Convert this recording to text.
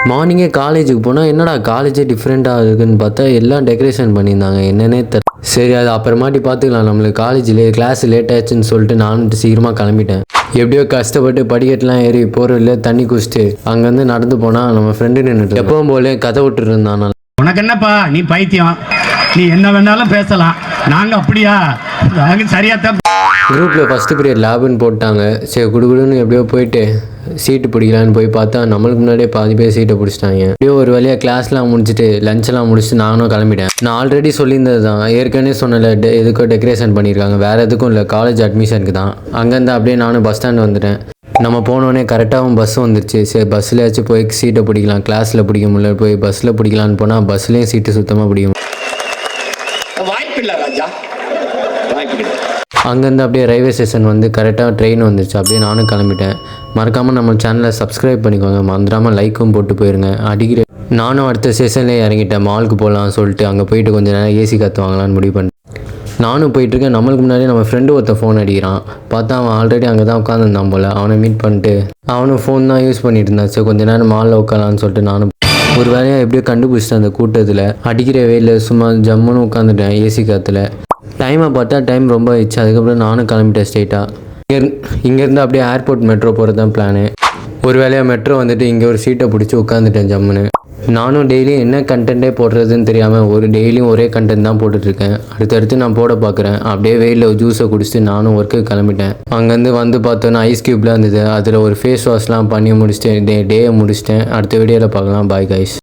மார்னிங்கே காலேஜுக்கு போனால் என்னடா காலேஜே டிஃப்ரெண்ட்டாக இருக்குதுன்னு பார்த்தா எல்லாம் டெக்கரேஷன் பண்ணியிருந்தாங்க என்னன்னே சரி அது அப்புறமாட்டி பார்த்துக்கலாம், நம்மளுக்கு காலேஜில் கிளாஸ் லேட் ஆச்சுன்னு சொல்லிட்டு நானும் சீக்கிரமாக கிளம்பிட்டேன். எப்படியோ கஷ்டப்பட்டு படிக்கட்டுலாம் ஏறி போகிறதில்ல தண்ணி குடிச்சிட்டு அங்கேருந்து நடந்து போனால் நம்ம ஃப்ரெண்டு நின்றுட்டு எப்பவும் போல கதை விட்டுட்டு இருந்தான். உனக்கு என்னப்பா நீ பைத்தியம், நீ என்ன வேணாலும் பேசலாம், நாங்கள் அப்படியா நாங்கள் சரியாத்தான். குரூப்பில் ஃபஸ்ட்டு பீரியட் லேபுன்னு போட்டாங்க. சரி குடுகுடுன்னு எப்படியோ போயிட்டு சீட்டு பிடிக்கலான்னு போய் பார்த்தா நம்மளுக்கு முன்னாடியே பாதி பேர் சீட்டை பிடிச்சிட்டாங்க. எப்படியோ ஒரு வழியாக கிளாஸ்லாம் முடிச்சுட்டு லஞ்செல்லாம் முடிச்சுட்டு நானும் கிளம்பிட்டேன். நான் ஆல்ரெடி சொல்லியிருந்தது தான், ஏற்கனவே சொன்னல எதுக்கோ டெக்கரேஷன் பண்ணியிருக்காங்க, வேறு எதுக்கும் இல்லை, காலேஜ் அட்மிஷனுக்கு தான். அங்கேருந்து அப்படியே நானும் பஸ் ஸ்டாண்ட் வந்துட்டேன். நம்ம போனோடனே கரெக்டாகவும் பஸ் வந்துருச்சு. சரி பஸ்ஸில் போய் சீட்டை பிடிக்கலாம், கிளாஸில் பிடிக்க முடியல, போய் பஸ்ஸில் பிடிக்கலான்னு போனால் பஸ்லேயும் சீட்டு சுத்தமாக பிடிக்கும். வாய்ப்பில்லை ராஜா, வாய்ப்பில்லை. அங்கேருந்து அப்படியே ரயில்வே ஸ்டேஷன் வந்து கரெக்டாக ட்ரெயின் வந்துருச்சு. அப்படியே நானும் கிளம்பிட்டேன். மறக்காமல் நம்ம சேனலை சப்ஸ்கிரைப் பண்ணிக்கோங்க, மறந்துடாமல் லைக்கும் போட்டு போயிருங்க. அடிக்கிற நானும் அடுத்த ஸ்டேஷன்லேயே இறங்கிட்டேன். மாலுக்கு போகலான்னு சொல்லிட்டு அங்கே போயிட்டு கொஞ்சம் நேரம் ஏசி காற்று வாங்கலான்னு முடிவு பண்ணேன். நானும் போயிட்டுருக்கேன். நம்மளுக்கு முன்னாடி நம்ம ஃப்ரெண்டு ஒருத்தன் ஃபோன் அடிக்கிறான். பார்த்தா அவன் ஆல்ரெடி அங்கே தான் உட்காந்துருந்தான் போல். அவனை மீட் பண்ணிட்டு அவனும் ஃபோன் தான் யூஸ் பண்ணிட்டு இருந்தான். சரி கொஞ்சம் நேரம் மாலில் உட்காலான்னு சொல்லிட்டு நானும் ஒரு வேலையாக எப்படியோ கண்டுபிடிச்சிட்டேன். அந்த கூட்டத்தில் அடிக்கிற வெயிலில் சும்மா ஜம்முன்னு உட்காந்துட்டேன் ஏசி காற்றுல. டைமை பார்த்தா டைம் ரொம்ப ஆயிடுச்சு. அதுக்கப்புறம் நானும் கிளம்பிட்டேன் ஸ்ட்ரெயிட்டாக. இங்கேருந்து அப்படியே ஏர்போர்ட் மெட்ரோ போகிறது தான் பிளானு. ஒரு வேலையாக மெட்ரோ வந்துட்டு இங்கே ஒரு சீட்டை பிடிச்சி உட்காந்துட்டேன் ஜம்முன்னு. நானும் டெய்லியும் என்ன கண்டென்ட்டே போடுறதுன்னு தெரியாமல் டெய்லியும் ஒரே கண்டென்ட் தான் போட்டுட்ருக்கேன். அடுத்தடுத்து நான் போட பார்க்குறேன். அப்படியே வெயிலில் ஜூஸை குடிச்சிட்டு நானும் ஒர்க்குக்கு கிளம்பிட்டேன். அங்கேருந்து வந்து பார்த்தோன்னா ஐஸ் க்யூப்லாம் இருந்தது. அதில் ஒரு ஃபேஸ் வாஷ்லாம் பண்ணி முடிச்சிட்டேன். டேயை முடிச்சிட்டேன். அடுத்த வீடியோவில் பார்க்கலாம். Bye guys.